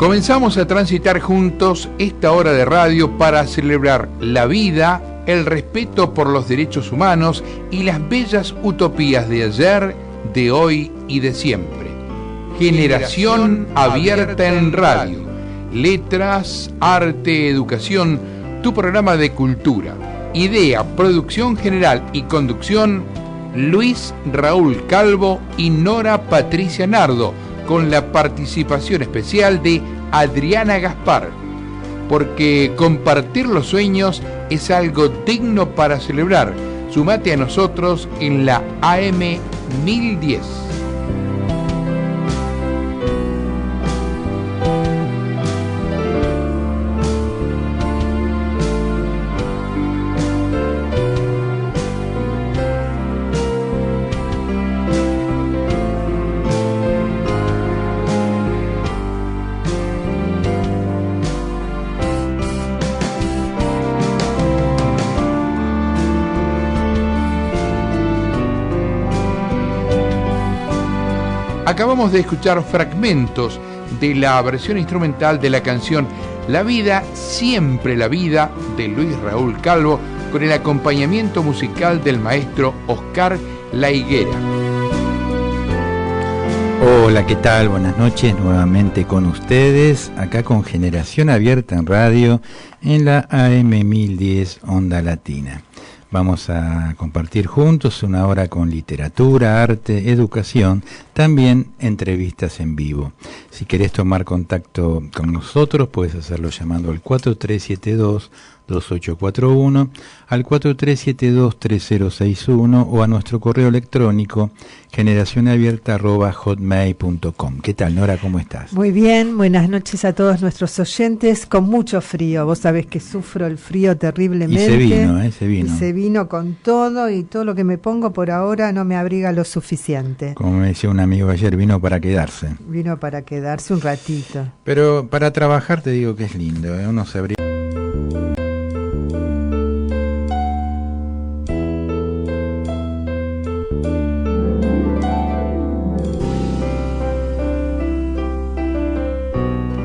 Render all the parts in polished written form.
Comenzamos a transitar juntos esta hora de radio para celebrar la vida, el respeto por los derechos humanos y las bellas utopías de ayer, de hoy y de siempre. Generación Abierta en Radio. Letras, arte, educación, tu programa de cultura. Idea, producción general y conducción, Luis Raúl Calvo y Nora Patricia Nardo, con la participación especial de Adriana Gaspar, porque compartir los sueños es algo digno para celebrar. Sumate a nosotros en la AM 1010. Acabamos de escuchar fragmentos de la versión instrumental de la canción La Vida, Siempre la Vida, de Luis Raúl Calvo, con el acompañamiento musical del maestro Oscar La Higuera. Hola, ¿qué tal? Buenas noches, nuevamente con ustedes, acá con Generación Abierta en Radio, en la AM 1010 Onda Latina. Vamos a compartir juntos una hora con literatura, arte, educación, también entrevistas en vivo. Si querés tomar contacto con nosotros, puedes hacerlo llamando al 4372-2841, al 4372-3061 o a nuestro correo electrónico generacionabierta@hotmail.com. ¿Qué tal, Nora? ¿Cómo estás? Muy bien, buenas noches a todos nuestros oyentes, con mucho frío. Vos sabés que sufro el frío terriblemente. Y se vino. Y se vino con todo, y todo lo que me pongo por ahora no me abriga lo suficiente. Como me decía un amigo ayer, vino para quedarse. Vino para quedarse un ratito. Pero para trabajar te digo que es lindo, ¿eh? Uno se abriga.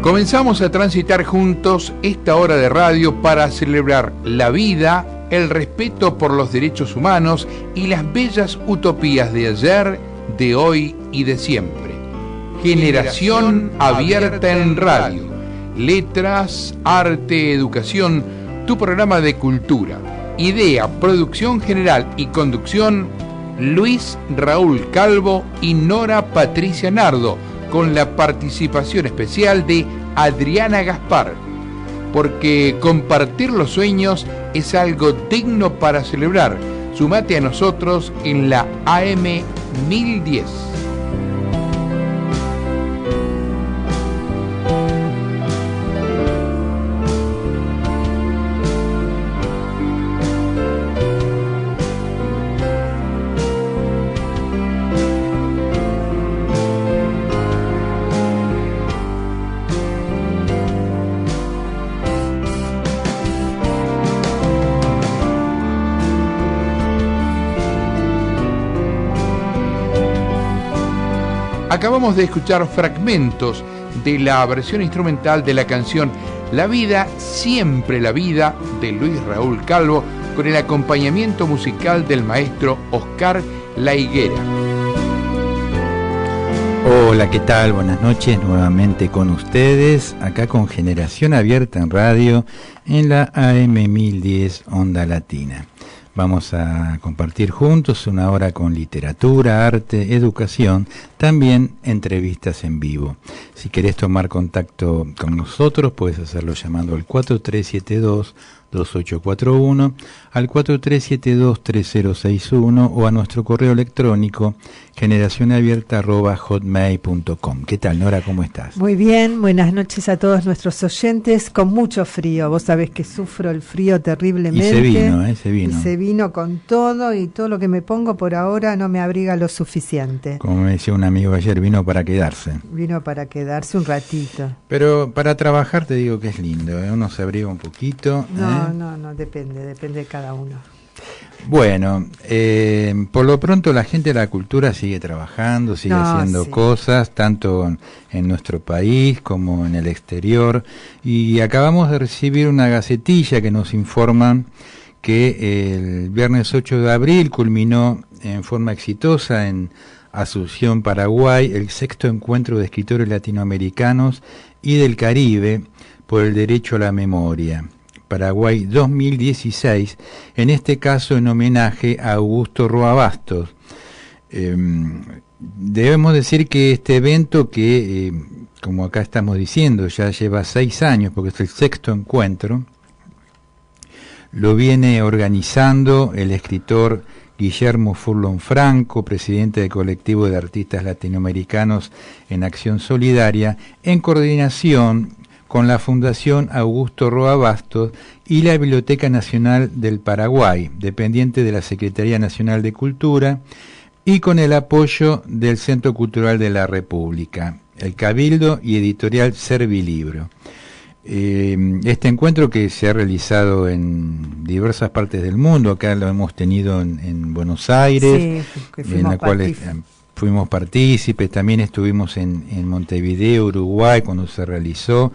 Comenzamos a transitar juntos esta hora de radio para celebrar la vida, el respeto por los derechos humanos y las bellas utopías de ayer, de hoy y de siempre. Generación Abierta en Radio. Letras, arte, educación, tu programa de cultura. Idea, producción general y conducción, Luis Raúl Calvo y Nora Patricia Nardo, con la participación especial de Adriana Gaspar, porque compartir los sueños es algo digno para celebrar. Sumate a nosotros en la AM 1010. Acabamos de escuchar fragmentos de la versión instrumental de la canción La Vida, Siempre la Vida, de Luis Raúl Calvo, con el acompañamiento musical del maestro Oscar La Higuera. Hola, ¿qué tal? Buenas noches, nuevamente con ustedes, acá con Generación Abierta en Radio, en la AM 1010 Onda Latina. Vamos a compartir juntos una hora con literatura, arte, educación, también entrevistas en vivo. Si querés tomar contacto con nosotros, puedes hacerlo llamando al 4372-2841, al 4372-3061 o a nuestro correo electrónico generacionabierta@hotmail.com. ¿Qué tal, Nora? ¿Cómo estás? Muy bien, buenas noches a todos nuestros oyentes, con mucho frío. Vos sabés que sufro el frío terriblemente. Y se vino. Y se vino con todo, y todo lo que me pongo por ahora no me abriga lo suficiente. Como me decía un amigo ayer, vino para quedarse. Vino para quedarse un ratito. Pero para trabajar te digo que es lindo, ¿eh? Uno se abriga un poquito. No, depende de cada uno. Bueno, por lo pronto la gente de la cultura sigue trabajando, sigue haciendo cosas, tanto en nuestro país como en el exterior, y acabamos de recibir una gacetilla que nos informan que el viernes 8 de abril culminó en forma exitosa en Asunción, Paraguay, el 6º encuentro de escritores latinoamericanos y del Caribe por el derecho a la memoria. Paraguay 2016, en este caso en homenaje a Augusto Roa Bastos. Debemos decir que este evento que, como acá estamos diciendo, ya lleva 6 años, porque es el 6º encuentro, lo viene organizando el escritor Guillermo Furlon Franco, presidente del colectivo de artistas latinoamericanos en Acción Solidaria, en coordinación con la Fundación Augusto Roa Bastos y la Biblioteca Nacional del Paraguay, dependiente de la Secretaría Nacional de Cultura, y con el apoyo del Centro Cultural de la República, el Cabildo y Editorial Servilibro. Este encuentro, que se ha realizado en diversas partes del mundo, acá lo hemos tenido en Buenos Aires, en la cual fuimos partícipes, también estuvimos en Montevideo, Uruguay, cuando se realizó.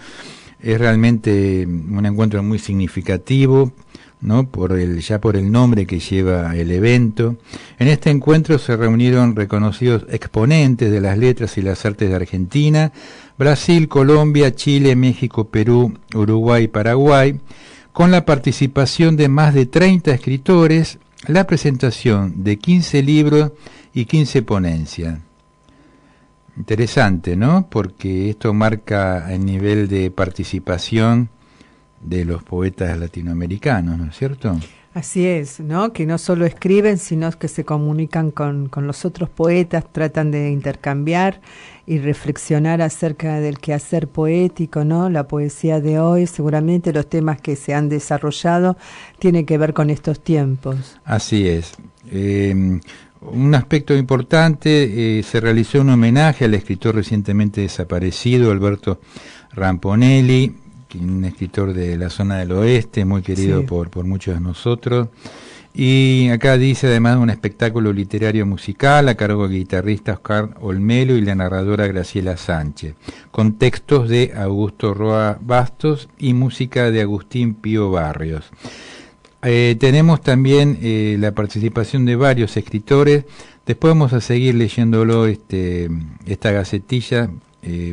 Es realmente un encuentro muy significativo, ¿no? Por el nombre que lleva el evento. En este encuentro se reunieron reconocidos exponentes de las letras y las artes de Argentina, Brasil, Colombia, Chile, México, Perú, Uruguay y Paraguay, con la participación de más de 30 escritores, la presentación de 15 libros y 15 ponencias. Interesante, ¿no? Porque esto marca el nivel de participación de los poetas latinoamericanos, ¿no es cierto? Así es, ¿no? Que no solo escriben, sino que se comunican con los otros poetas, tratan de intercambiar y reflexionar acerca del quehacer poético, ¿no? La poesía de hoy, seguramente los temas que se han desarrollado tienen que ver con estos tiempos. Así es. Un aspecto importante, se realizó un homenaje al escritor recientemente desaparecido, Alberto Ramponelli, un escritor de la zona del oeste, muy querido por muchos de nosotros. Y acá dice, además, un espectáculo literario musical a cargo del guitarrista Oscar Olmelo y la narradora Graciela Sánchez, con textos de Augusto Roa Bastos y música de Agustín Pío Barrios. Tenemos también la participación de varios escritores. Después vamos a seguir leyéndolo esta gacetilla,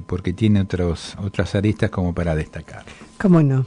porque tiene otras aristas como para destacar. ¿Cómo no?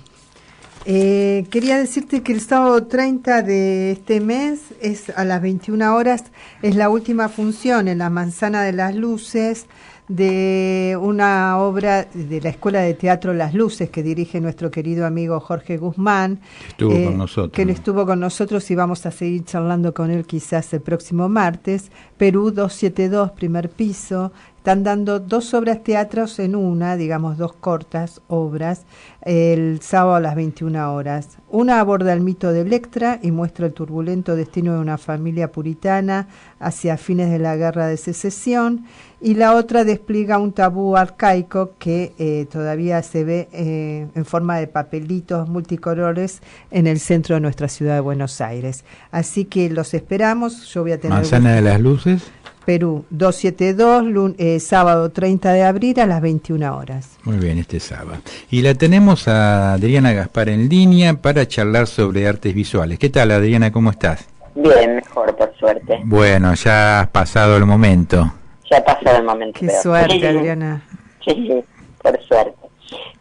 Quería decirte que el sábado 30 de este mes, es a las 21 horas, es la última función en la Manzana de las Luces de una obra de la Escuela de Teatro Las Luces que dirige nuestro querido amigo Jorge Guzmán. Estuvo con nosotros. Que estuvo con nosotros y vamos a seguir charlando con él quizás el próximo martes. Perú 272, primer piso. Están dando 2 obras teatros en una, digamos 2 cortas obras, el sábado a las 21 horas. Una aborda el mito de Electra y muestra el turbulento destino de una familia puritana hacia fines de la Guerra de Secesión, y la otra despliega un tabú arcaico que todavía se ve en forma de papelitos multicolores en el centro de nuestra ciudad de Buenos Aires. Así que los esperamos. Yo voy a tener Manzana de las Luces, Perú 272, sábado 30 de abril a las 21 horas. Muy bien, este sábado. Y la tenemos a Adriana Gaspar en línea para charlar sobre artes visuales. ¿Qué tal, Adriana? ¿Cómo estás? Bien, mejor, por suerte. Bueno, ya has pasado el momento. Ya pasó el momento. Qué suerte, Adriana. Sí, por suerte.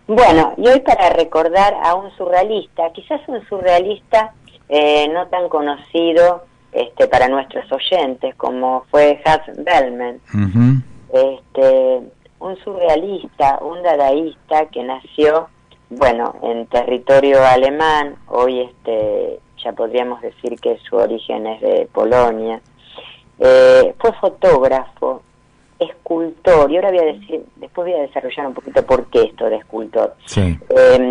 Bueno, y hoy para recordar a un surrealista, quizás un surrealista no tan conocido para nuestros oyentes, como fue Hans Bellman. Un surrealista, un dadaísta que nació, en territorio alemán. Hoy ya podríamos decir que su origen es de Polonia. Fue fotógrafo, escultor, y ahora después voy a desarrollar un poquito por qué esto de escultor. Sí.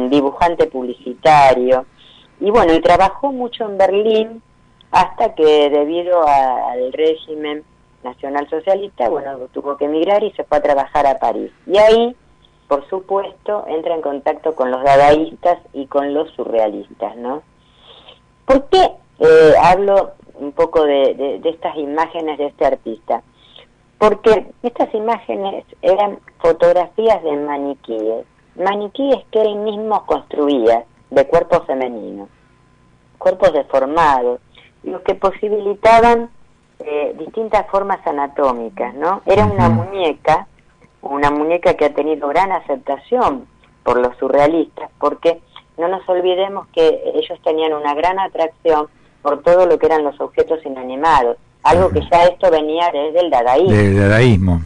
Dibujante publicitario, y trabajó mucho en Berlín, hasta que debido al régimen nacionalsocialista, tuvo que emigrar y se fue a trabajar a París. Y ahí, por supuesto, entra en contacto con los dadaístas y con los surrealistas, ¿no? ¿Por qué hablo un poco de estas imágenes de este artista, porque estas imágenes eran fotografías de maniquíes que él mismo construía de cuerpos femeninos, cuerpos deformados, los que posibilitaban distintas formas anatómicas, ¿no? Era una muñeca que ha tenido gran aceptación por los surrealistas, porque no nos olvidemos que ellos tenían una gran atracción por todo lo que eran los objetos inanimados, algo que ya esto venía desde el dadaísmo. Del dadaísmo.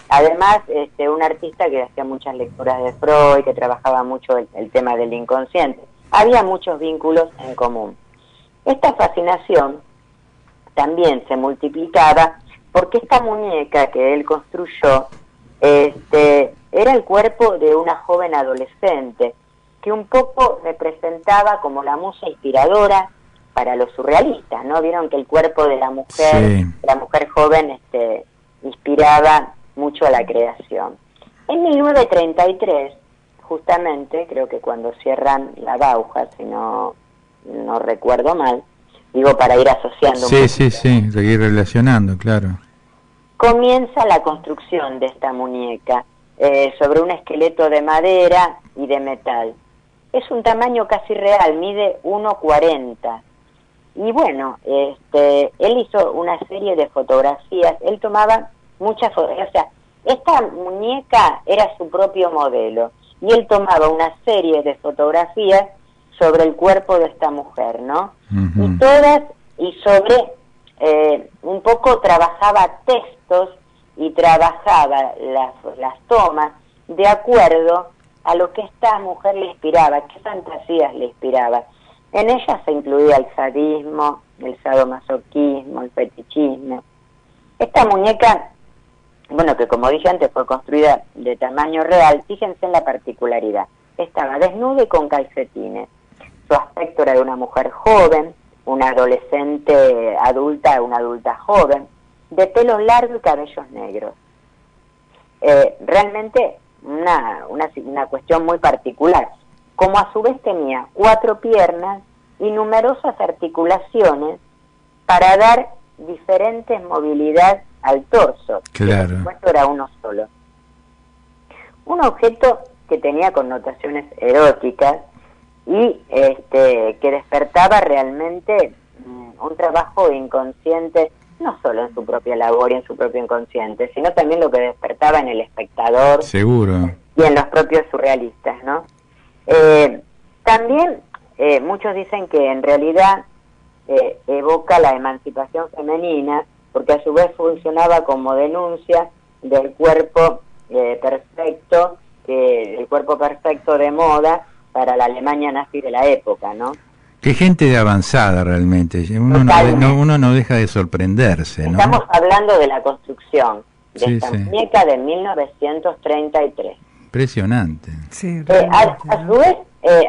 Además, un artista que hacía muchas lecturas de Freud, que trabajaba mucho el tema del inconsciente. Había muchos vínculos en común. Esta fascinación también se multiplicaba porque esta muñeca que él construyó era el cuerpo de una joven adolescente que un poco representaba como la musa inspiradora para los surrealistas, ¿no? Vieron que el cuerpo de la mujer joven inspiraba mucho a la creación. En 1933, justamente, creo que cuando cierran la Bauhaus, si no recuerdo mal, digo para ir asociando sí, seguir relacionando, claro. Comienza la construcción de esta muñeca sobre un esqueleto de madera y de metal. Es un tamaño casi real, mide 1,40. Y bueno, él hizo una serie de fotografías, él tomaba muchas fotografías, o sea, esta muñeca era su propio modelo, y él tomaba una serie de fotografías sobre el cuerpo de esta mujer, ¿no? Y sobre, un poco trabajaba textos y trabajaba las tomas de acuerdo a lo que esta mujer le inspiraba, qué fantasías le inspiraba. En ellas se incluía el sadismo, el sadomasoquismo, el fetichismo. Esta muñeca, bueno, que como dije antes fue construida de tamaño real, fíjense en la particularidad. Estaba desnuda y con calcetines. Su aspecto era de una mujer joven, una adolescente adulta, una adulta joven, de pelos largos y cabellos negros. Realmente una cuestión muy particular. Como a su vez tenía 4 piernas y numerosas articulaciones para dar diferentes movilidad al torso. Claro. Por supuesto era uno solo. Un objeto que tenía connotaciones eróticas y que despertaba realmente un trabajo inconsciente, no solo en su propia labor y en su propio inconsciente, sino también lo que despertaba en el espectador. Seguro. Y en los propios surrealistas, ¿no? También muchos dicen que en realidad evoca la emancipación femenina, porque a su vez funcionaba como denuncia del cuerpo perfecto, el cuerpo perfecto de moda para la Alemania nazi de la época, ¿no? Qué gente de avanzada realmente, uno no deja de sorprenderse, ¿no? Estamos hablando de la construcción de esta muñeca de 1933. Impresionante. Sí, a su vez,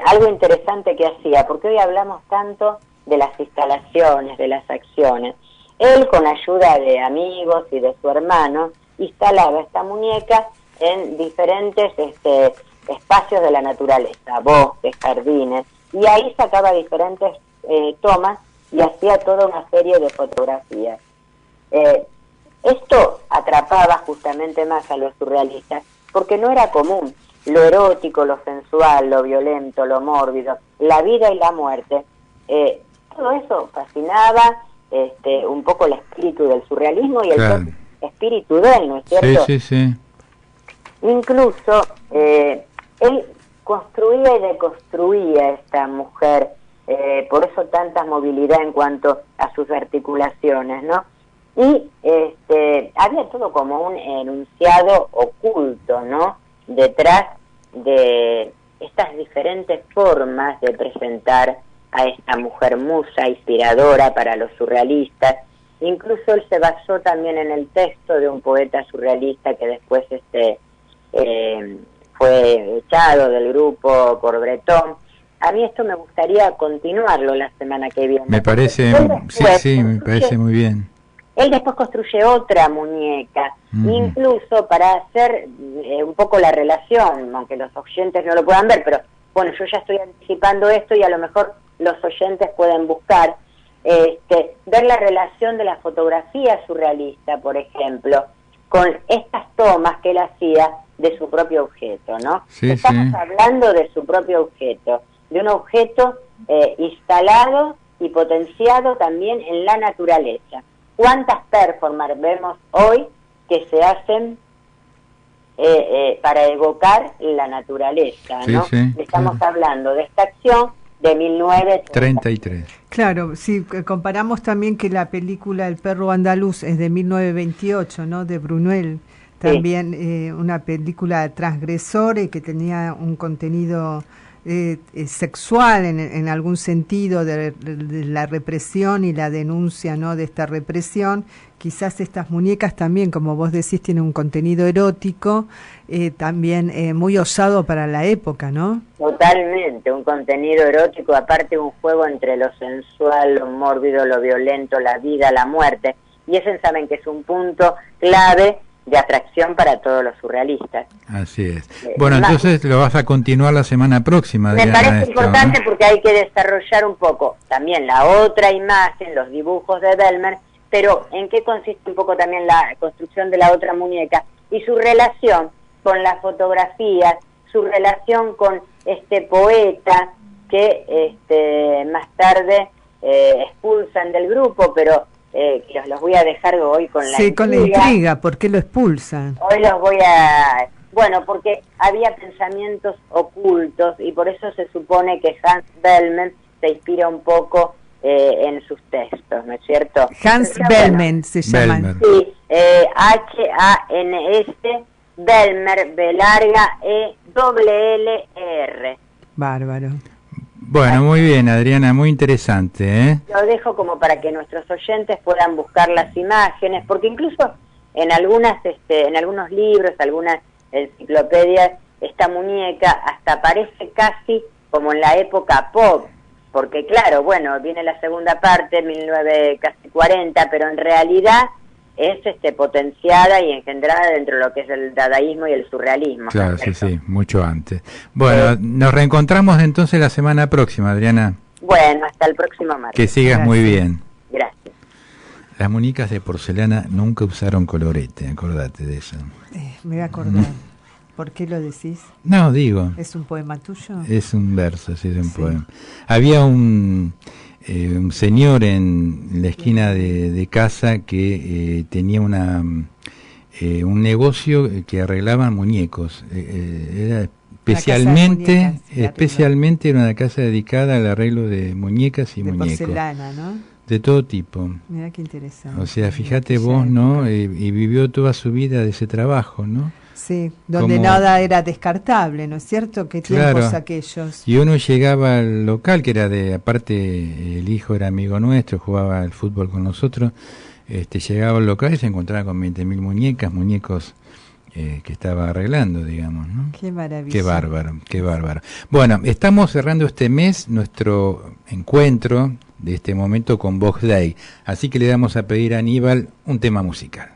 algo interesante que hacía, porque hoy hablamos tanto de las instalaciones, de las acciones. Él, con ayuda de amigos y de su hermano, instalaba esta muñeca en diferentes espacios de la naturaleza, bosques, jardines, y ahí sacaba diferentes tomas y hacía toda una serie de fotografías. Esto atrapaba justamente más a los surrealistas, porque no era común lo erótico, lo sensual, lo violento, lo mórbido, la vida y la muerte. Todo eso fascinaba un poco el espíritu del surrealismo y el espíritu de él, ¿no es cierto? Sí. Incluso él construía y deconstruía esta mujer, por eso tanta movilidad en cuanto a sus articulaciones, ¿no? Y había todo como un enunciado oculto, ¿no? Detrás de estas diferentes formas de presentar a esta mujer musa inspiradora para los surrealistas. Incluso él se basó también en el texto de un poeta surrealista que después fue echado del grupo por Breton. A mí esto me gustaría continuarlo la semana que viene. Me parece, me parece muy bien. Él después construye otra muñeca, incluso para hacer un poco la relación, aunque los oyentes no lo puedan ver, pero bueno, yo ya estoy anticipando esto y a lo mejor los oyentes pueden buscar. ver la relación de la fotografía surrealista, por ejemplo, con estas tomas que él hacía de su propio objeto, ¿no? Sí, Estamos hablando de su propio objeto, de un objeto instalado y potenciado también en la naturaleza. ¿Cuántas performances vemos hoy que se hacen para evocar la naturaleza, ¿no? Estamos hablando de esta acción de 1933. Claro, sí, comparamos también que la película El perro andaluz es de 1928, ¿no? De Buñuel, también una película transgresora y que tenía un contenido sexual en algún sentido de la represión y la denuncia, ¿no? De esta represión. Quizás estas muñecas también, como vos decís, tienen un contenido erótico también muy osado para la época, ¿no? Totalmente, un contenido erótico, aparte un juego entre lo sensual, lo mórbido, lo violento, la vida, la muerte. Y ese saben que es un punto clave de atracción para todos los surrealistas. Así es. Bueno, entonces lo vas a continuar la semana próxima. Me parece importante, ¿no? Porque hay que desarrollar un poco también la otra imagen, los dibujos de Bellmer, pero en qué consiste un poco también la construcción de la otra muñeca y su relación con las fotografías, su relación con este poeta que más tarde expulsan del grupo, pero los voy a dejar hoy con la intriga. Con la intriga, ¿por qué lo expulsan? Hoy los voy a... Bueno, porque había pensamientos ocultos y por eso se supone que Hans Bellman se inspira un poco en sus textos, ¿no es cierto? Hans Bellman se llama. Sí, H-A-N-S, Bellmer, B larga, E-L-L-R. Bárbaro. Bueno, muy bien, Adriana, muy interesante, ¿eh? Lo dejo como para que nuestros oyentes puedan buscar las imágenes, porque incluso en algunos libros, algunas enciclopedias, esta muñeca hasta parece casi como en la época pop, porque claro, bueno, viene la segunda parte, 1940, pero en realidad es potenciada y engendrada dentro de lo que es el dadaísmo y el surrealismo. Claro, sí, mucho antes. Bueno, nos reencontramos entonces la semana próxima, Adriana. Bueno, hasta el próximo martes. Que sigas muy bien. Gracias. Las muñecas de porcelana nunca usaron colorete, acordate de eso. Me voy a acordar. ¿Por qué lo decís? No, digo. ¿Es un poema tuyo? Es un verso, sí, de un poema. Había un señor en la esquina de casa que tenía un negocio que arreglaban muñecos. Era especialmente era una casa dedicada al arreglo de muñecas y muñecos. De porcelana, ¿no? De todo tipo. Mira qué interesante. O sea, fíjate vos, ¿no? Y vivió toda su vida de ese trabajo, ¿no? Sí, donde nada era descartable, ¿no es cierto? ¿Qué tiempos aquellos? Y uno llegaba al local, que era aparte el hijo era amigo nuestro, jugaba al fútbol con nosotros, llegaba al local y se encontraba con 20.000 muñecos que estaba arreglando, digamos, ¿no? Qué maravilla. Qué bárbaro. Bueno, estamos cerrando este mes nuestro encuentro de este momento con Vox Day, así que le damos a pedir a Aníbal un tema musical.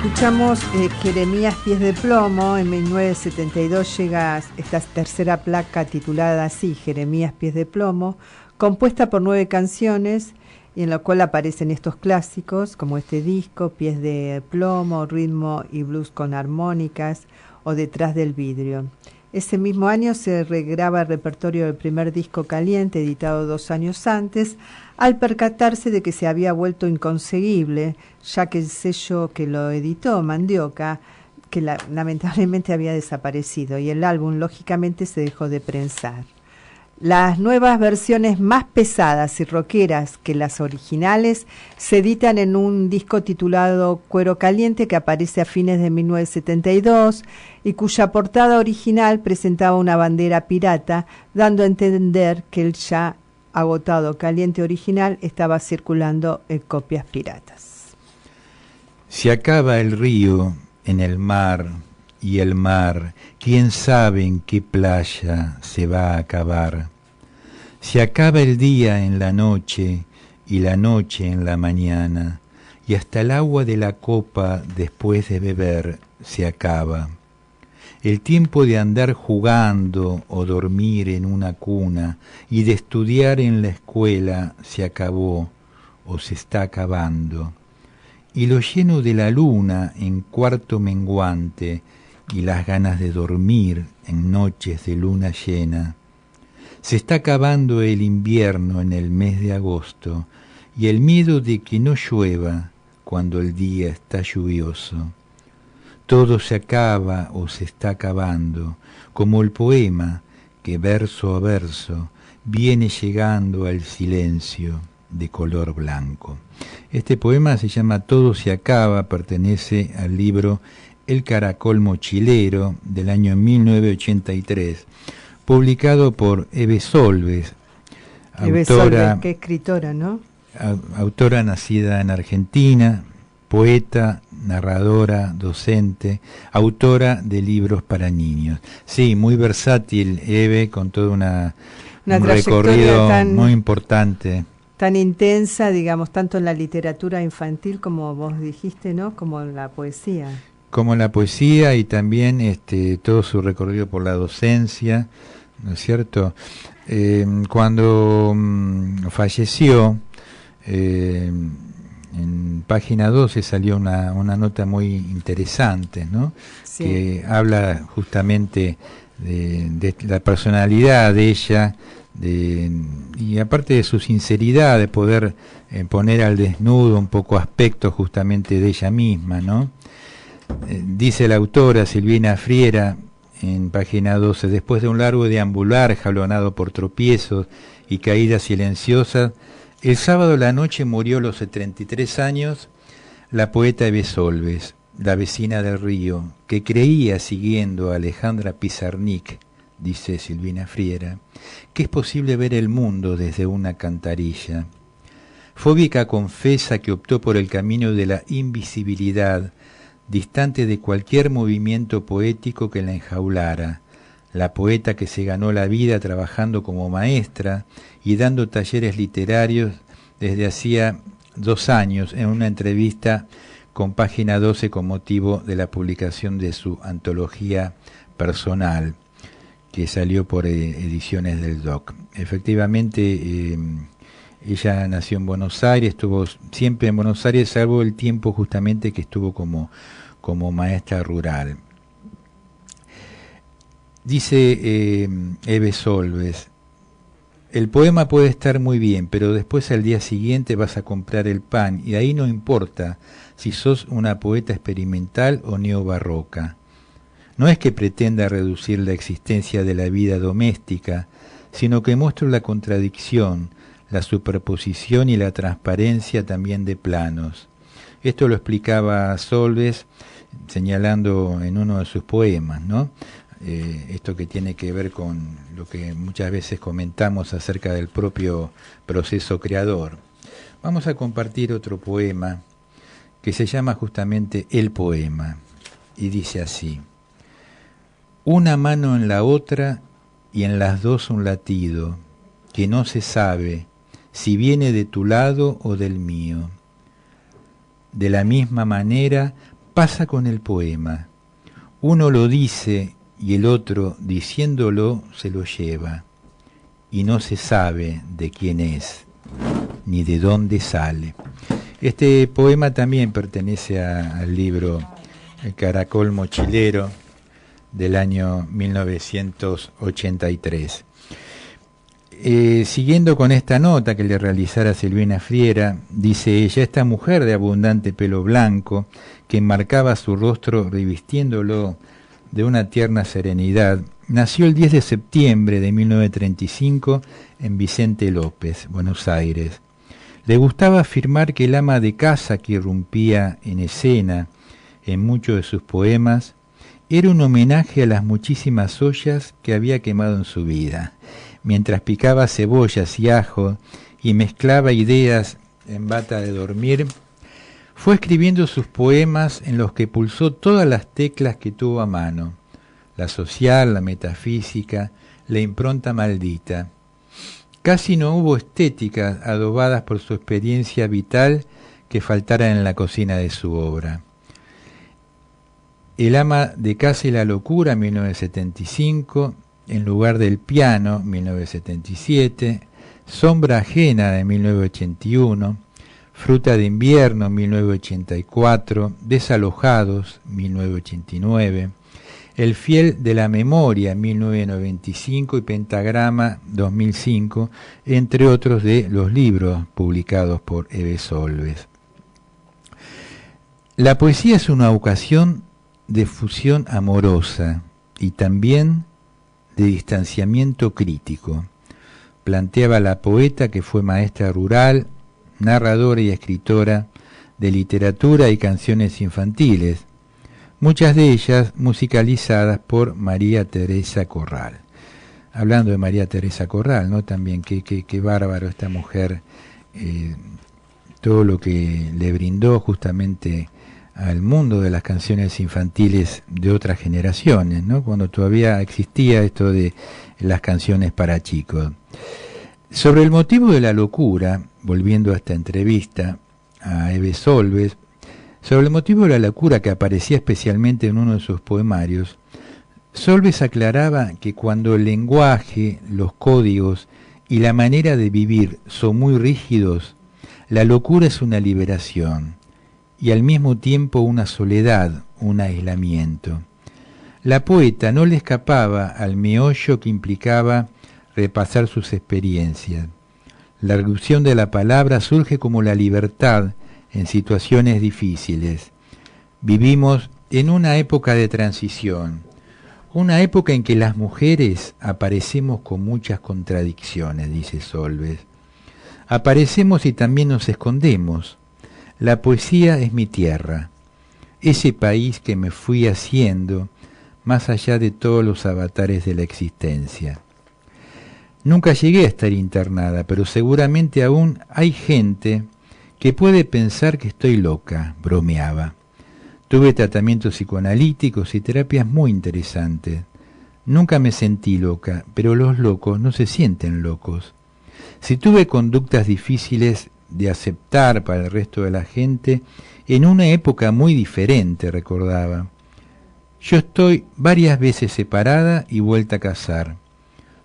Escuchamos Jeremías Pies de Plomo. En 1972 llega esta tercera placa titulada así, Jeremías Pies de Plomo, compuesta por 9 canciones y en la cual aparecen estos clásicos como este disco, Pies de Plomo, Ritmo y Blues con armónicas o Detrás del vidrio. Ese mismo año se regraba el repertorio del primer disco Caliente, editado 2 años antes, al percatarse de que se había vuelto inconseguible, ya que el sello que lo editó, Mandioca, que lamentablemente había desaparecido y el álbum lógicamente se dejó de prensar. Las nuevas versiones más pesadas y rockeras que las originales se editan en un disco titulado Cuero Caliente, que aparece a fines de 1972 y cuya portada original presentaba una bandera pirata, dando a entender que el ya agotado Caliente original estaba circulando en copias piratas. Se acaba el río en el mar, y el mar, quién sabe en qué playa se va a acabar. Se acaba el día en la noche, y la noche en la mañana, y hasta el agua de la copa después de beber se acaba. El tiempo de andar jugando o dormir en una cuna y de estudiar en la escuela se acabó o se está acabando. Y lo lleno de la luna en cuarto menguante y las ganas de dormir en noches de luna llena. Se está acabando el invierno en el mes de agosto y el miedo de que no llueva cuando el día está lluvioso. Todo se acaba o se está acabando, como el poema que verso a verso viene llegando al silencio de color blanco. Este poema se llama Todo se acaba, pertenece al libro El Caracol Mochilero del año 1983, publicado por Eve Solves, autora, qué escritora, ¿no? Autora nacida en Argentina, poeta, narradora, docente, autora de libros para niños. Sí, muy versátil Eve, con todo un recorrido muy importante. Tan intensa, digamos, tanto en la literatura infantil como vos dijiste, ¿no? Como en la poesía. Como en la poesía y también todo su recorrido por la docencia, ¿no es cierto? Cuando falleció, en página 12 salió una nota muy interesante, ¿no? Sí. Que habla justamente de la personalidad de ella, y aparte de su sinceridad, de poder poner al desnudo un poco aspectos justamente de ella misma, ¿no? Dice la autora Silvina Friera en página 12, después de un largo deambular jalonado por tropiezos y caídas silenciosas, el sábado de la noche murió a los 73 años la poeta Eve Solves, la vecina del río, que creía, siguiendo a Alejandra Pizarnik, dice Silvina Friera, que es posible ver el mundo desde una cantarilla. Fóbica confesa que optó por el camino de la invisibilidad, distante de cualquier movimiento poético que la enjaulara. La poeta que se ganó la vida trabajando como maestra y dando talleres literarios desde hacía 2 años, en una entrevista con página 12 con motivo de la publicación de su antología personal, que salió por ediciones del DOC. Efectivamente, ella nació en Buenos Aires, estuvo siempre en Buenos Aires, salvo el tiempo justamente que estuvo como maestra rural. Dice Eve Solves, el poema puede estar muy bien, pero después al día siguiente vas a comprar el pan y ahí no importa si sos una poeta experimental o neobarroca. No es que pretenda reducir la existencia de la vida doméstica, sino que muestra la contradicción, la superposición y la transparencia también de planos. Esto lo explicaba Solves señalando en uno de sus poemas, ¿no? Esto que tiene que ver con lo que muchas veces comentamos acerca del propio proceso creador. Vamos a compartir otro poema que se llama justamente El Poema y dice así: una mano en la otra y en las dos un latido que no se sabe si viene de tu lado o del mío. De la misma manera pasa con el poema. Uno lo dice y el otro, diciéndolo, se lo lleva. Y no se sabe de quién es, ni de dónde sale. Este poema también pertenece al libro El Caracol Mochilero del año 1983. Siguiendo con esta nota que le realizara Silvina Friera, dice ella: esta mujer de abundante pelo blanco que enmarcaba su rostro revistiéndolo de una tierna serenidad, nació el 10 de septiembre de 1935 en Vicente López, Buenos Aires. Le gustaba afirmar que el ama de casa que irrumpía en escena en muchos de sus poemas era un homenaje a las muchísimas ollas que había quemado en su vida, mientras picaba cebollas y ajo y mezclaba ideas en bata de dormir. Fue escribiendo sus poemas en los que pulsó todas las teclas que tuvo a mano: la social, la metafísica, la impronta maldita. Casi no hubo estéticas adobadas por su experiencia vital que faltaran en la cocina de su obra. El ama de casa y la locura, 1975, En lugar del piano, 1977, Sombra ajena, de 1981, Fruta de invierno, 1984, Desalojados, 1989, El fiel de la memoria, 1995, y Pentagrama, 2005, entre otros de los libros publicados por Eve Solves. La poesía es una ocasión de fusión amorosa y también de distanciamiento crítico, planteaba la poeta, que fue maestra rural, narradora y escritora de literatura y canciones infantiles, muchas de ellas musicalizadas por María Teresa Corral. Hablando de María Teresa Corral, ¿no? También qué bárbaro esta mujer, todo lo que le brindó justamente al mundo de las canciones infantiles de otras generaciones, ¿no? Cuando todavía existía esto de las canciones para chicos. Sobre el motivo de la locura, volviendo a esta entrevista a Eve Solves, sobre el motivo de la locura que aparecía especialmente en uno de sus poemarios, Solves aclaraba que cuando el lenguaje, los códigos y la manera de vivir son muy rígidos, la locura es una liberación y al mismo tiempo una soledad, un aislamiento. La poeta no le escapaba al meollo que implicaba repasar sus experiencias. La erupción de la palabra surge como la libertad en situaciones difíciles. Vivimos en una época de transición, una época en que las mujeres aparecemos con muchas contradicciones, dice Solves. Aparecemos y también nos escondemos. La poesía es mi tierra, ese país que me fui haciendo más allá de todos los avatares de la existencia. Nunca llegué a estar internada, pero seguramente aún hay gente que puede pensar que estoy loca, bromeaba. Tuve tratamientos psicoanalíticos y terapias muy interesantes. Nunca me sentí loca, pero los locos no se sienten locos. Si tuve conductas difíciles de aceptar para el resto de la gente, en una época muy diferente, recordaba. Yo estoy varias veces separada y vuelta a casar.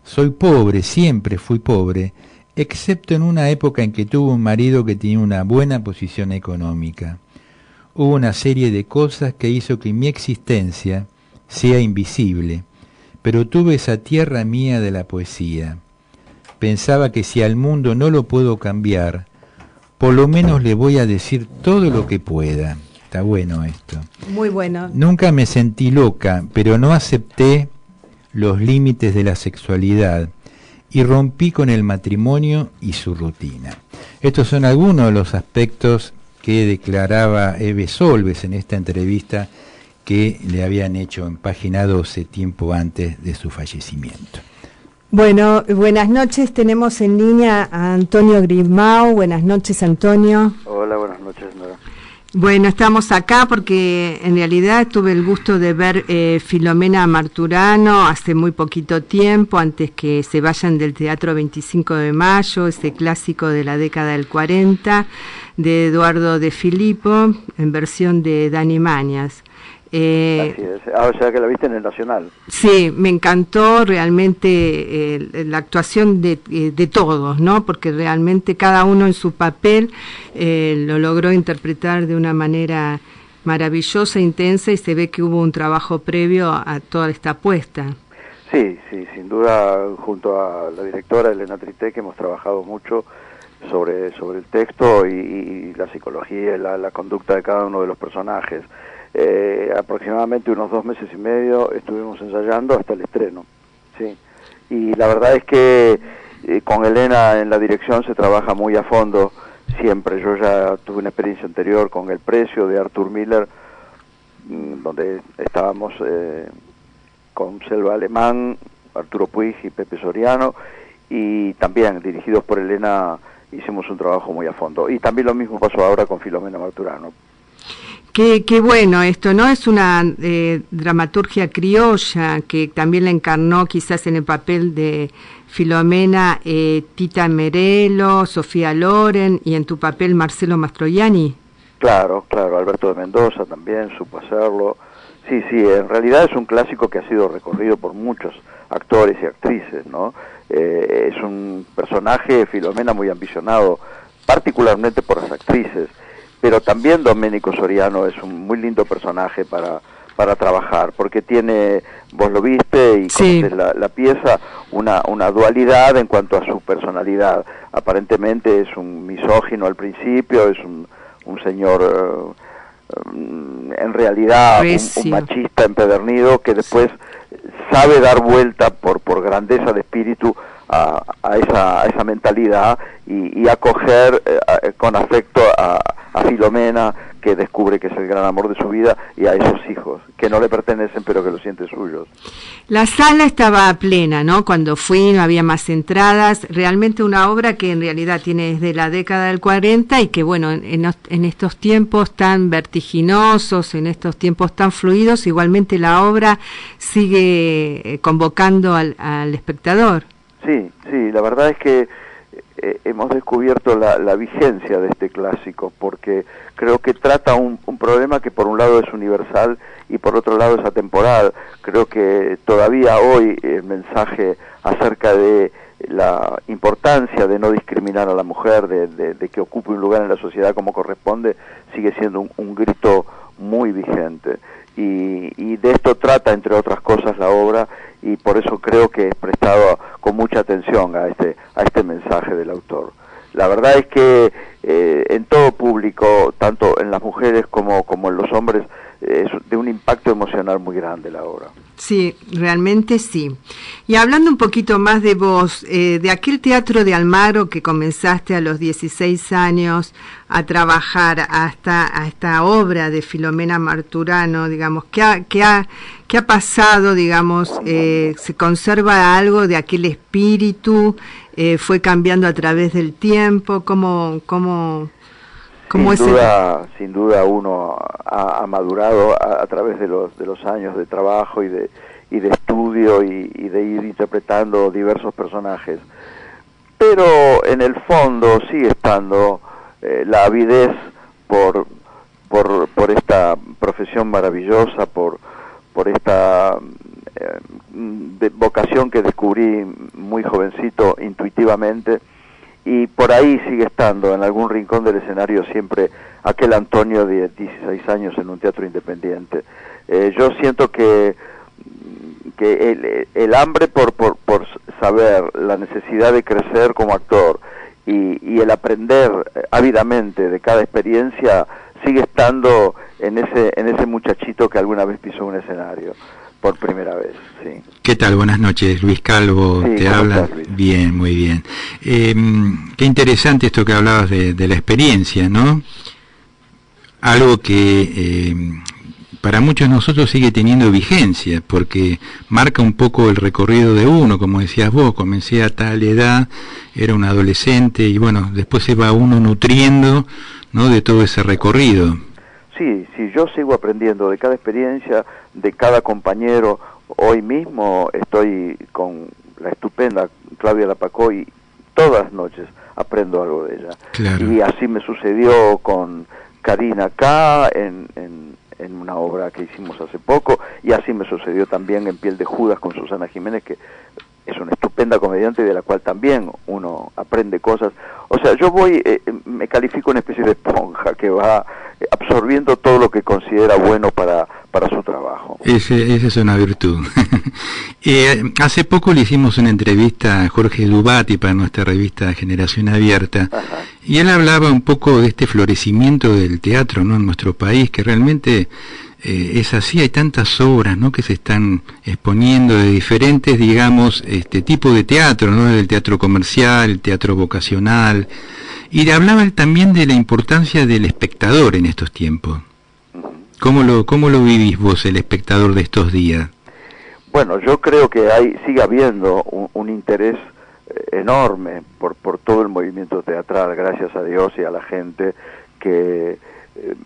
Soy pobre, siempre fui pobre, excepto en una época en que tuve un marido que tenía una buena posición económica. Hubo una serie de cosas que hizo que mi existencia sea invisible, pero tuve esa tierra mía de la poesía. Pensaba que si al mundo no lo puedo cambiar, por lo menos le voy a decir todo lo que pueda. Está bueno esto. Muy bueno. Nunca me sentí loca, pero no acepté los límites de la sexualidad y rompí con el matrimonio y su rutina. Estos son algunos de los aspectos que declaraba Eve Solves en esta entrevista que le habían hecho en Página 12 tiempo antes de su fallecimiento. Bueno, buenas noches. Tenemos en línea a Antonio Grimau. Buenas noches, Antonio. Hola, buenas noches, Nora. Bueno, estamos acá porque en realidad tuve el gusto de ver Filomena Marturano hace muy poquito tiempo, antes que se vayan del Teatro 25 de Mayo, ese clásico de la década del 40, de Eduardo De Filippo, en versión de Dani Mañas. Así es. O sea que la viste en el Nacional. Sí, me encantó realmente la actuación de todos, ¿no? Porque realmente cada uno en su papel lo logró interpretar de una manera maravillosa, intensa, y se ve que hubo un trabajo previo a toda esta apuesta. Sí, sin duda, junto a la directora Elena Trité, que hemos trabajado mucho sobre el texto y la psicología y la conducta de cada uno de los personajes. Aproximadamente unos 2 meses y medio estuvimos ensayando hasta el estreno, sí. Y la verdad es que con Elena en la dirección se trabaja muy a fondo siempre. Yo ya tuve una experiencia anterior con El Precio de Arthur Miller, donde estábamos con Selva Alemán, Arturo Puig y Pepe Soriano, y también dirigidos por Elena hicimos un trabajo muy a fondo. Y también lo mismo pasó ahora con Filomena Marturano. Qué bueno esto, ¿no? Es una dramaturgia criolla que también la encarnó quizás en el papel de Filomena Tita Merelo, Sofía Loren, y en tu papel Marcelo Mastroianni. Claro, Alberto de Mendoza también supo hacerlo. Sí, en realidad es un clásico que ha sido recorrido por muchos actores y actrices, ¿no? Es un personaje, Filomena, muy ambicionado, particularmente por las actrices. Pero también Domenico Soriano es un muy lindo personaje para trabajar, porque tiene, vos lo viste y conoces la pieza, una dualidad en cuanto a su personalidad. Aparentemente es un misógino al principio, es un señor en realidad un machista empedernido, que después sabe dar vuelta por grandeza de espíritu a esa mentalidad y acoger con afecto a Filomena, que descubre que es el gran amor de su vida, y a esos hijos que no le pertenecen pero que lo sienten suyos. La sala estaba plena, ¿no? Cuando fui no había más entradas. Realmente una obra que en realidad tiene desde la década del 40 y que, bueno, en estos tiempos tan vertiginosos, en estos tiempos tan fluidos, igualmente la obra sigue convocando al espectador. Sí, la verdad es que hemos descubierto la vigencia de este clásico, porque creo que trata un problema que por un lado es universal y por otro lado es atemporal. Creo que todavía hoy el mensaje acerca de la importancia de no discriminar a la mujer, de que ocupe un lugar en la sociedad como corresponde, sigue siendo un grito muy vigente. Y de esto trata, entre otras cosas, la obra, y por eso creo que he prestado con mucha atención a este mensaje del autor. La verdad es que en todo público, tanto en las mujeres como en los hombres, es de un impacto emocional muy grande la obra. Sí, realmente sí. Y hablando un poquito más de vos, de aquel teatro de Almagro que comenzaste a los 16 años a trabajar hasta a esta obra de Filomena Marturano, digamos, ¿qué ha pasado, digamos? ¿Se conserva algo de aquel espíritu? ¿Fue cambiando a través del tiempo? ¿Cómo sin duda uno ha madurado a través de los años de trabajo y de estudio y de ir interpretando diversos personajes, pero en el fondo sigue estando la avidez por esta profesión maravillosa, por esta vocación que descubrí muy jovencito intuitivamente. Y por ahí sigue estando, en algún rincón del escenario, siempre aquel Antonio de 16 años en un teatro independiente. Yo siento que el hambre por saber, la necesidad de crecer como actor y el aprender ávidamente de cada experiencia sigue estando en ese muchachito que alguna vez pisó un escenario por primera vez, sí. ¿Qué tal? Buenas noches, Luis Calvo, sí, te habla. Estás, Luis? Bien, muy bien. Qué interesante esto que hablabas de la experiencia, ¿no? Algo que para muchos de nosotros sigue teniendo vigencia, porque marca un poco el recorrido de uno, como decías vos, comencé a tal edad, era un adolescente, y bueno, después se va uno nutriendo, ¿no?, de todo ese recorrido. Sí, yo sigo aprendiendo de cada experiencia, de cada compañero. Hoy mismo estoy con la estupenda Claudia Lapacó y todas las noches aprendo algo de ella. Claro. Y así me sucedió con Karina K. en una obra que hicimos hace poco, y así me sucedió también en Piel de Judas con Susana Jiménez, que es una estupenda comediante de la cual también uno aprende cosas. O sea, yo me califico una especie de esponja que va absorbiendo todo lo que considera bueno para su trabajo. Esa es una virtud. Hace poco le hicimos una entrevista a Jorge Dubati para nuestra revista Generación Abierta. Ajá. Y él hablaba un poco de este florecimiento del teatro, ¿no?, en nuestro país, que realmente es así. Hay tantas obras, ¿no?, que se están exponiendo de diferentes, digamos, tipo de teatro, ¿no?, del teatro comercial, el teatro vocacional. Y hablaba él también de la importancia del espectador en estos tiempos. ¿Cómo lo vivís vos, el espectador de estos días? Bueno, yo creo que sigue habiendo un interés enorme por todo el movimiento teatral, gracias a Dios y a la gente que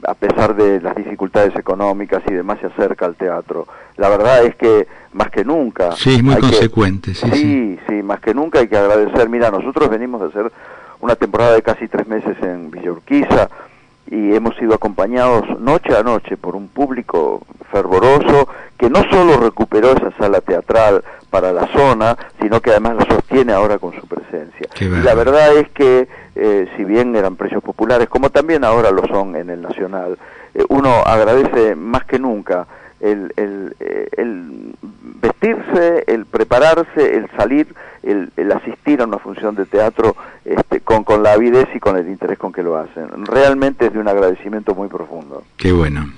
a pesar de las dificultades económicas y demás se acerca al teatro. La verdad es que más que nunca... Sí, es muy consecuente. Sí, más que nunca hay que agradecer. Mira, nosotros venimos de hacer una temporada de casi 3 meses en Villa Urquiza y hemos sido acompañados noche a noche por un público fervoroso que no solo recuperó esa sala teatral para la zona, sino que además la sostiene ahora con su presencia. Y la verdad es que, si bien eran precios populares, como también ahora lo son en el Nacional, uno agradece más que nunca el vestirse, el prepararse, el salir, el asistir a una función de teatro con la avidez y con el interés con que lo hacen. Realmente es de un agradecimiento muy profundo. Qué bueno.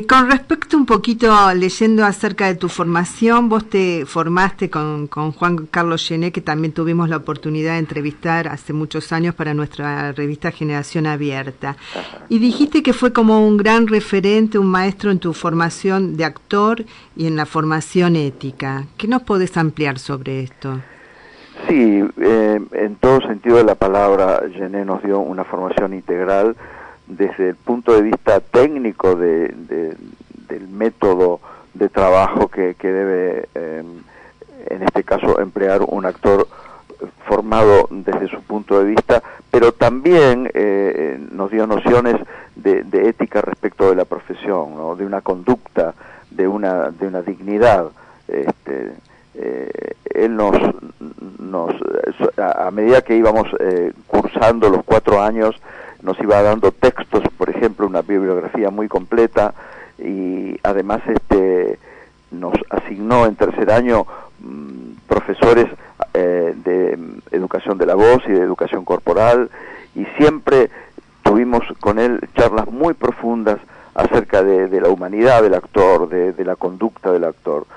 Con respecto un poquito, leyendo acerca de tu formación, vos te formaste con Juan Carlos Gené, que también tuvimos la oportunidad de entrevistar hace muchos años para nuestra revista Generación Abierta. Ajá. Y dijiste que fue como un gran referente, un maestro en tu formación de actor y en la formación ética. ¿Qué nos podés ampliar sobre esto? Sí, en todo sentido de la palabra, Gené nos dio una formación integral desde el punto de vista técnico del método de trabajo que debe, en este caso, emplear un actor formado desde su punto de vista, pero también nos dio nociones de ética respecto de la profesión, ¿no?, de una conducta, de una dignidad. Él a medida que íbamos cursando los 4 años, nos iba dando textos, por ejemplo, una bibliografía muy completa, y además nos asignó en tercer año profesores de educación de la voz y de educación corporal, y siempre tuvimos con él charlas muy profundas acerca de la humanidad del actor, de la conducta del actor,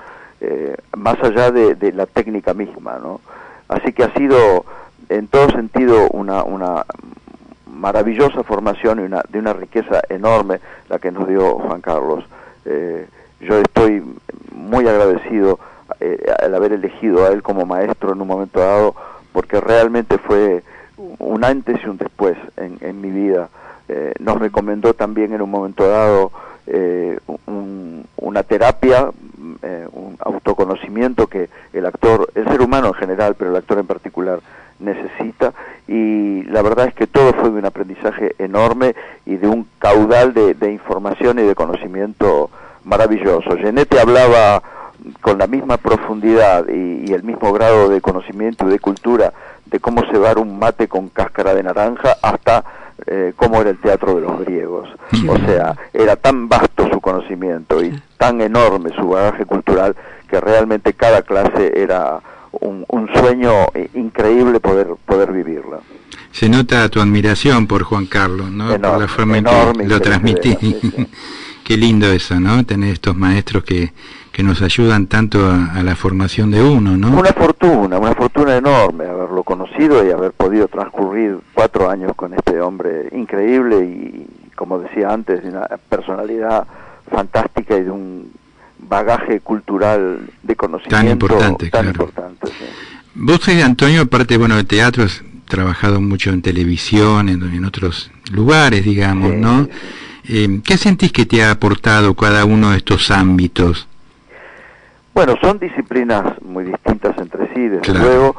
más allá de la técnica misma, ¿no? Así que ha sido en todo sentido una maravillosa formación y de una riqueza enorme la que nos dio Juan Carlos. Yo estoy muy agradecido al haber elegido a él como maestro en un momento dado, porque realmente fue un antes y un después en mi vida. Nos recomendó también en un momento dado una terapia, un autoconocimiento que el actor, el ser humano en general, pero el actor en particular, necesita, y la verdad es que todo fue de un aprendizaje enorme y de un caudal de información y de conocimiento maravilloso. Gené te hablaba con la misma profundidad y el mismo grado de conocimiento y de cultura de cómo cebar un mate con cáscara de naranja hasta cómo era el teatro de los griegos. O sea, era tan vasto su conocimiento y tan enorme su bagaje cultural que realmente cada clase era un sueño increíble poder vivirla. Se nota tu admiración por Juan Carlos, ¿no? Enorme, por la forma en que lo transmitís. Sí. Qué lindo eso, ¿no? Tener estos maestros que nos ayudan tanto a la formación de uno, ¿no? Una fortuna enorme haberlo conocido y haber podido transcurrir 4 años con este hombre increíble y, como decía antes, de una personalidad fantástica y de un bagaje cultural de conocimiento tan importante, claro. Sí. Vos, Antonio, aparte de teatro, has trabajado mucho en televisión, en otros lugares, digamos, Sí, ¿no? Sí. ¿Qué sentís que te ha aportado cada uno de estos ámbitos? Bueno, son disciplinas muy distintas entre sí, desde Claro. luego.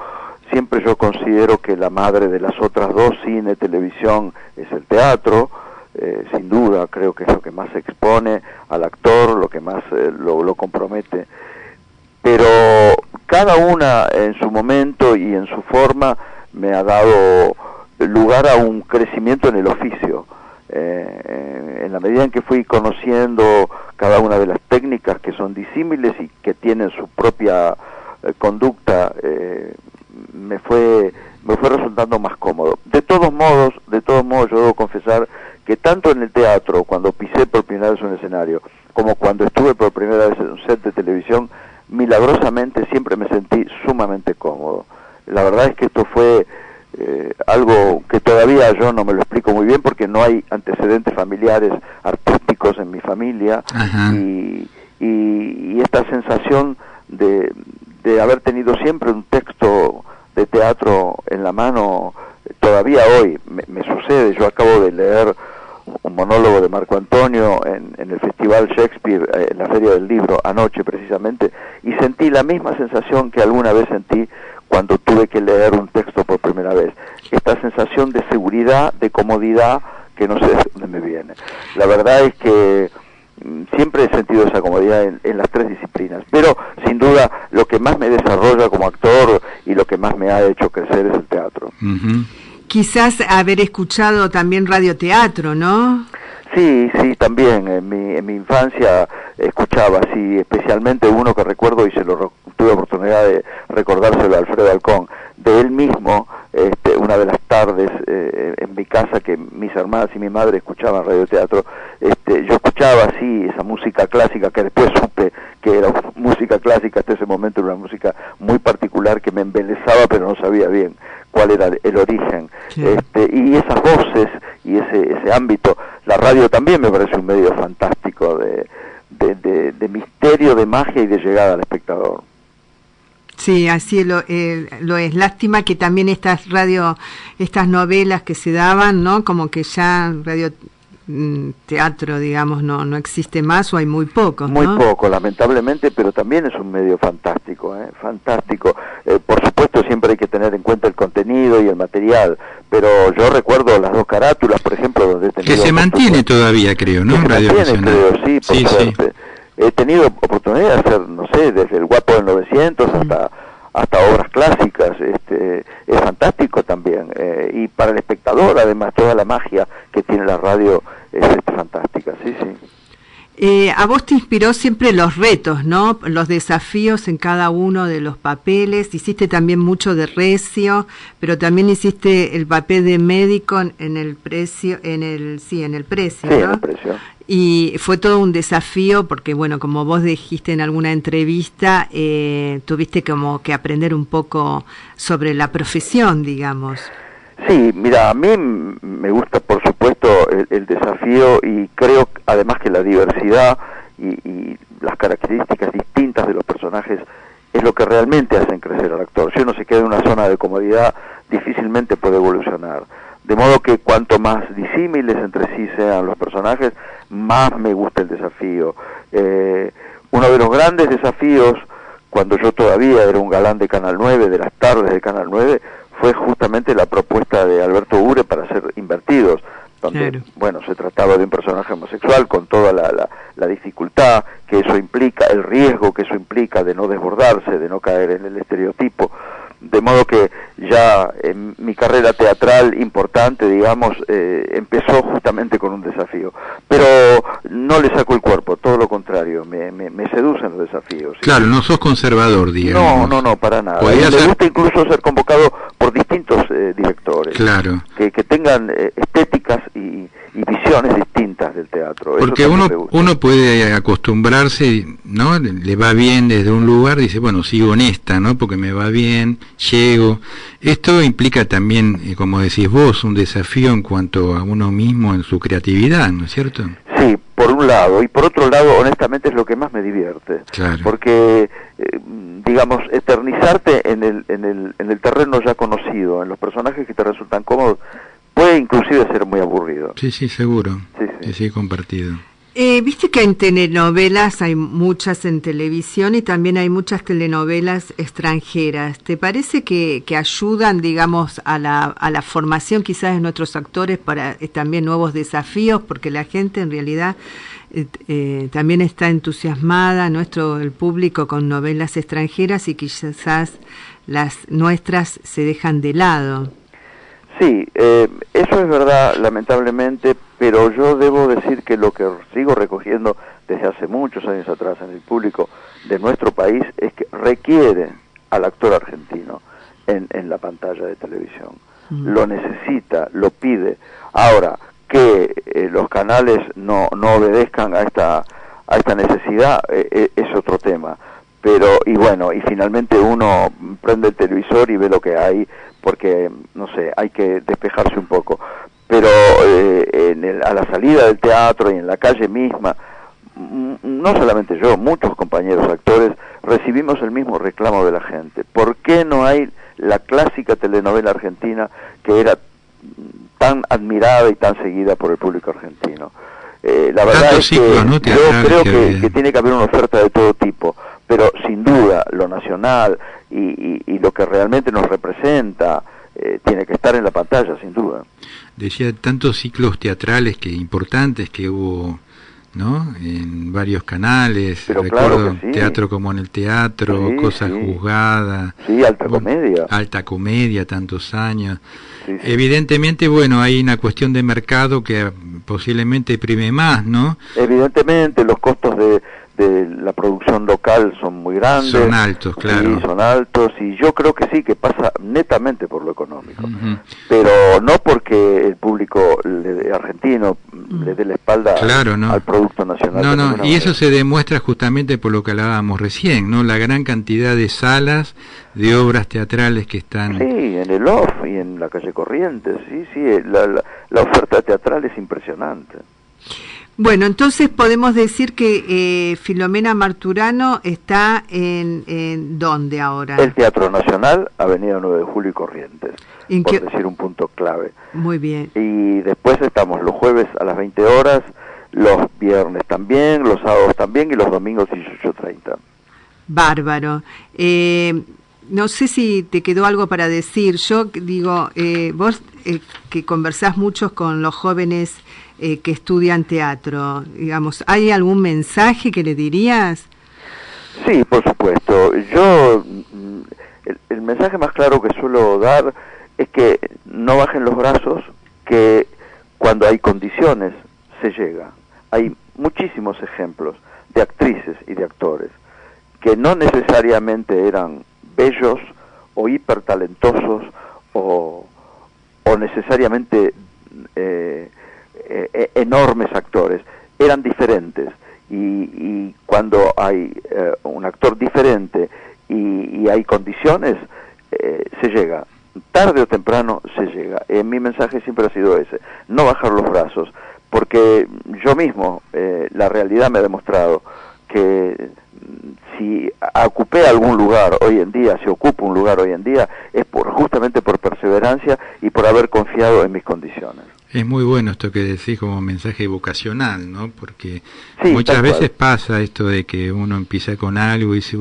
Siempre yo considero que la madre de las otras dos, cine, televisión, es el teatro. Sin duda, creo que es lo que más expone al actor, lo que más lo compromete. Pero cada una en su momento y en su forma me ha dado lugar a un crecimiento en el oficio. En la medida en que fui conociendo cada una de las técnicas que son disímiles y que tienen su propia conducta, me fue resultando más cómodo. De todos modos, yo debo confesar que tanto en el teatro, cuando pisé por primera vez un escenario, como cuando estuve por primera vez en un set de televisión, milagrosamente siempre me sentí sumamente cómodo. La verdad es que esto fue algo que todavía yo no me lo explico muy bien porque no hay antecedentes familiares artísticos en mi familia. Y esta sensación de haber tenido siempre un texto de teatro en la mano, todavía hoy me sucede. Yo acabo de leer un monólogo de Marco Antonio en el Festival Shakespeare, en la Feria del Libro, anoche precisamente, y sentí la misma sensación que alguna vez sentí cuando tuve que leer un texto por primera vez. Esta sensación de seguridad, de comodidad, que no sé de dónde me viene. La verdad es que siempre he sentido esa comodidad en las tres disciplinas, pero sin duda lo que más me desarrolla como actor y lo que más me ha hecho crecer es el teatro. Quizás haber escuchado también radioteatro, ¿no? Sí, también. En mi infancia escuchaba, sí, especialmente uno que recuerdo y tuve oportunidad de recordárselo a Alfredo Alcón, de él mismo, una de las tardes en mi casa que mis hermanas y mi madre escuchaban radioteatro, yo escuchaba así esa música clásica que después supe que era música clásica, hasta ese momento era una música muy particular que me embelesaba pero no sabía bien cuál era el origen. Sí. Y esas voces y ese ámbito, la radio también me parece un medio fantástico de misterio, de magia y de llegada al espectador. Sí, así lo es. Lástima que también estas novelas que se daban, ¿no? Como que ya teatro, digamos, no existe más o hay muy pocos, ¿no? Muy poco, lamentablemente, pero también es un medio fantástico, fantástico. Por supuesto, siempre hay que tener en cuenta el contenido y el material, pero yo recuerdo las dos carátulas, por ejemplo, donde he tenido... Que se mantiene todavía, creo, ¿no? Que se mantiene, creo, sí, por suerte. Sí. He tenido oportunidad de hacer, no sé, desde El Guapo del 900 hasta obras clásicas. Es fantástico también, y para el espectador además toda la magia que tiene la radio es fantástica, sí. A vos te inspiró siempre los retos, ¿no? Los desafíos en cada uno de los papeles. Hiciste también mucho de recio, pero también hiciste el papel de médico en el Precio, ¿no? Sí, en el Precio. Y fue todo un desafío porque, bueno, como vos dijiste en alguna entrevista, tuviste como que aprender un poco sobre la profesión, digamos. Sí, mira, a mí me gusta, por supuesto, el desafío, y creo además que la diversidad y las características distintas de los personajes es lo que realmente hacen crecer al actor. Si uno se queda en una zona de comodidad, difícilmente puede evolucionar. De modo que cuanto más disímiles entre sí sean los personajes, más me gusta el desafío. Uno de los grandes desafíos, cuando yo todavía era un galán de Canal 9, de las tardes de Canal 9, fue justamente la propuesta de Alberto Ure para ser Invertidos, donde, claro, bueno, se trataba de un personaje homosexual con toda la dificultad que eso implica, el riesgo que eso implica de no desbordarse, de no caer en el estereotipo. De modo que ya en mi carrera teatral importante, digamos, empezó justamente con un desafío. Pero no le saco el cuerpo, todo lo contrario, me seducen los desafíos. ¿Sí? Claro, no sos conservador, digamos. No, para nada. Me gusta incluso ser convocado por distintos directores. Claro. Que tengan estéticas y visiones distintas del teatro. Porque uno puede acostumbrarse, ¿no? Le va bien desde un lugar, dice, bueno, sigo en esta, ¿no? Porque me va bien, llego. Esto implica también, como decís vos, un desafío en cuanto a uno mismo en su creatividad, ¿no es cierto? Sí, por un lado, y por otro lado, honestamente, es lo que más me divierte. Claro. Porque, digamos, eternizarte en el terreno ya conocido, en los personajes que te resultan cómodos, puede inclusive ser muy aburrido. Sí, seguro. Sí. Sí, compartido. Viste que en telenovelas hay muchas en televisión y también hay muchas telenovelas extranjeras. ¿Te parece que ayudan, digamos, a la formación quizás de nuestros actores para también nuevos desafíos? Porque la gente en realidad también está entusiasmada, el público, con novelas extranjeras, y quizás las nuestras se dejan de lado. Sí, eso es verdad, lamentablemente, pero yo debo decir que lo que sigo recogiendo desde hace muchos años atrás en el público de nuestro país es que requiere al actor argentino en la pantalla de televisión. Lo necesita, lo pide. Ahora, que los canales no obedezcan a esta necesidad es otro tema. Pero, y finalmente uno prende el televisor y ve lo que hay, porque, no sé, hay que despejarse un poco. Pero a la salida del teatro y en la calle misma, no solamente yo, muchos compañeros actores, recibimos el mismo reclamo de la gente. ¿Por qué no hay la clásica telenovela argentina que era tan admirada y tan seguida por el público argentino? La verdad es que yo creo que tiene que haber una oferta de todo tipo, pero sin duda lo nacional y lo que realmente nos representa tiene que estar en la pantalla, sin duda. Decía, tantos ciclos teatrales importantes que hubo, ¿no?, en varios canales. Pero recuerdo, claro que sí. Teatro como en el teatro, sí, Cosa Juzgada. Sí, alta comedia. Alta comedia, tantos años. Sí. Evidentemente, hay una cuestión de mercado que posiblemente prime más, ¿no? Evidentemente, los costos de la producción local son muy grandes. Son altos, claro. Sí, son altos, y yo creo que sí, que pasa netamente por lo económico. Uh-huh. Pero no porque el público argentino le dé la espalda al producto nacional. No, y eso se demuestra justamente por lo que hablábamos recién, ¿no? La gran cantidad de salas, de obras teatrales que están... Sí, en el OFF y en la calle Corrientes, sí, la oferta teatral es impresionante. Bueno, entonces podemos decir que Filomena Marturano está en ¿dónde ahora? El Teatro Nacional, Avenida 9 de Julio y Corrientes, por decir un punto clave. Muy bien. Y después estamos los jueves a las 20 horas, los viernes también, los sábados también y los domingos 18:30. Bárbaro. No sé si te quedó algo para decir. Yo digo, vos que conversás mucho con los jóvenes que estudian teatro, digamos, ¿hay algún mensaje que le dirías? Sí, por supuesto. Yo, el mensaje más claro que suelo dar es que no bajen los brazos, que cuando hay condiciones se llega. Hay muchísimos ejemplos de actrices y de actores que no necesariamente eran bellos o hipertalentosos o necesariamente enormes actores, eran diferentes, y cuando hay un actor diferente y hay condiciones, se llega, tarde o temprano se llega. Mi mensaje siempre ha sido ese, no bajar los brazos, porque yo mismo, la realidad me ha demostrado que si ocupé algún lugar hoy en día, si ocupo un lugar hoy en día, es justamente por perseverancia y por haber confiado en mis condiciones. Es muy bueno esto que decís como mensaje vocacional, ¿no? Porque sí, muchas veces pasa esto de que uno empieza con algo y dice,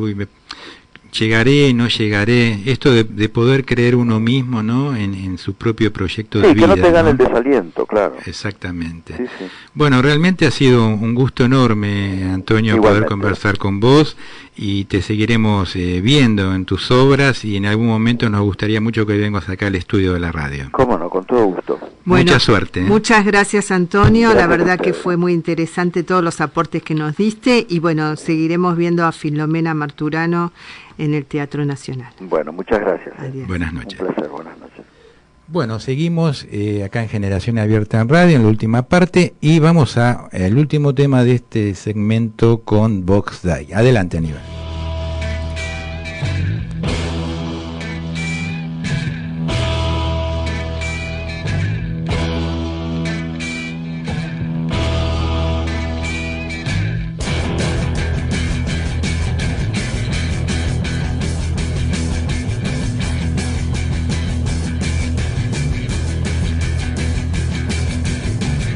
llegaré, no llegaré, esto de poder creer uno mismo, ¿no?, en su propio proyecto de vida. Sí, que no te gane el desaliento, claro. Exactamente. Sí. Bueno, realmente ha sido un gusto enorme, Antonio, poder conversar con vos, y te seguiremos viendo en tus obras, y en algún momento nos gustaría mucho que vengas acá al estudio de la radio. Cómo no, con todo gusto. Bueno, mucha suerte. Muchas gracias, Antonio. Gracias, la verdad que fue muy interesante todos los aportes que nos diste, y bueno, seguiremos viendo a Filomena Marturano en el Teatro Nacional. Bueno, muchas gracias. Adiós. Buenas noches. Un placer, buenas noches. Bueno, seguimos acá en Generación Abierta en Radio, en la última parte, y vamos al último tema de este segmento con Vox Day. Adelante, Aníbal.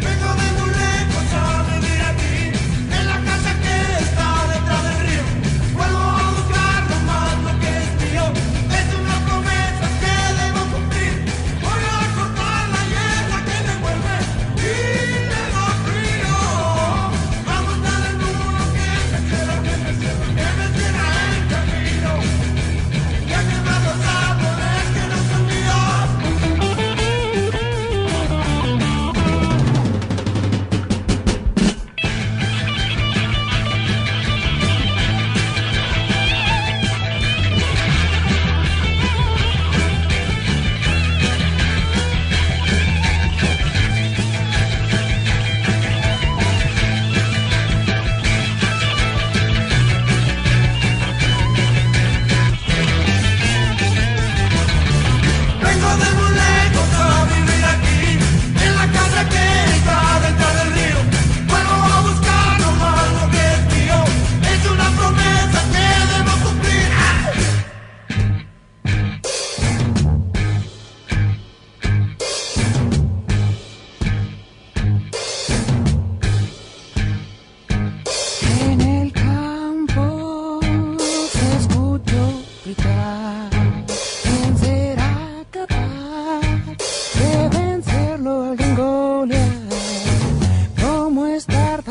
Vengo de muy lejos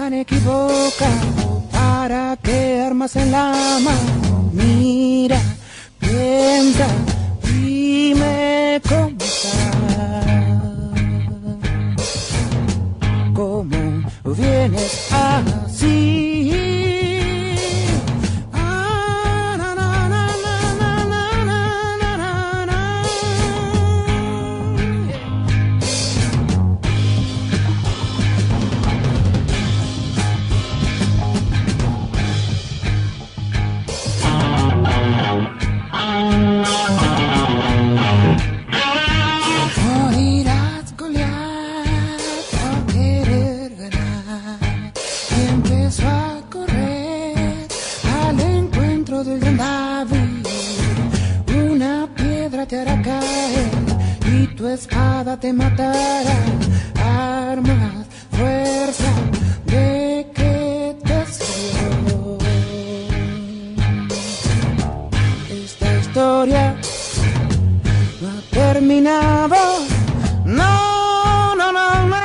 tan equivocado? ¿Para qué armas en la mano? Mira, piensa, dime cómo estás. ¿Cómo vienes así? Morirás, Goliat, por querer ganar. Y empezó a correr al encuentro del gran David. Una piedra te hará caer y tu espada te matará. Armas, fuerza, ¿de qué te sirvió? Esta historia no ha terminado. No, no, no, no, no,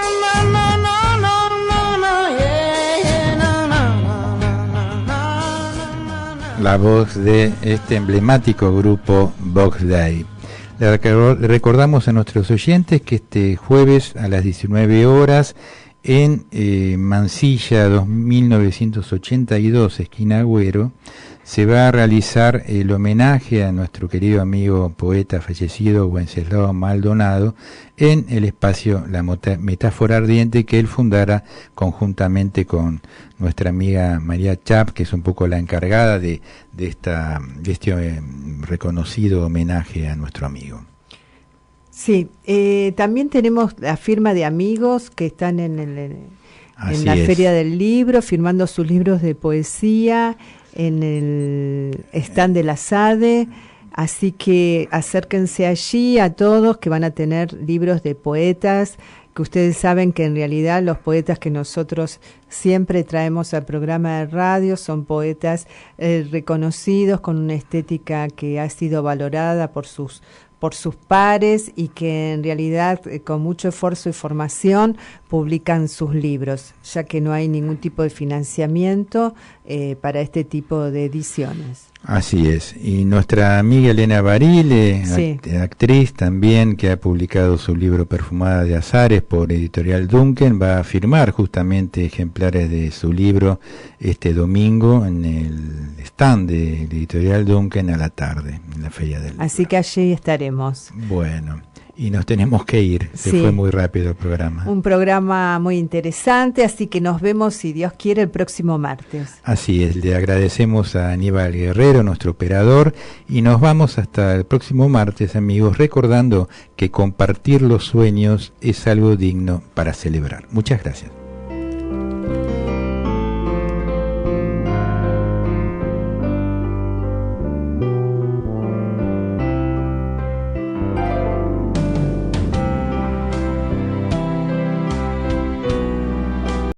no, no, no, no, yeah, yeah, no, no, no, no, no, no, no. La voz de este emblemático grupo Box Day. Le recordamos a nuestros oyentes que este jueves a las 19 horas en Mansilla 2982, esquina Agüero, se va a realizar el homenaje a nuestro querido amigo poeta fallecido Wenceslao Maldonado en el espacio La Metáfora Ardiente, que él fundara conjuntamente con nuestra amiga María Chap, que es un poco la encargada de este reconocido homenaje a nuestro amigo. Sí, también tenemos la firma de amigos que están en la Feria del Libro, firmando sus libros de poesía en el stand de la SADE, así que acérquense allí a todos, que van a tener libros de poetas, que ustedes saben que en realidad los poetas que nosotros siempre traemos al programa de radio son poetas reconocidos, con una estética que ha sido valorada por sus pares y que en realidad con mucho esfuerzo y formación publican sus libros, ya que no hay ningún tipo de financiamiento para este tipo de ediciones. Así es, y nuestra amiga Elena Barile, sí, actriz también, que ha publicado su libro Perfumada de Azares por Editorial Duncan, va a firmar justamente ejemplares de su libro este domingo en el stand de Editorial Duncan a la tarde, en la Feria del Libro. Así que allí estaremos. Bueno, y nos tenemos que ir, se sí, fue muy rápido el programa. Un programa muy interesante, así que nos vemos, si Dios quiere, el próximo martes. Así es, le agradecemos a Aníbal Guerrero, nuestro operador, y nos vamos hasta el próximo martes, amigos, recordando que compartir los sueños es algo digno para celebrar. Muchas gracias.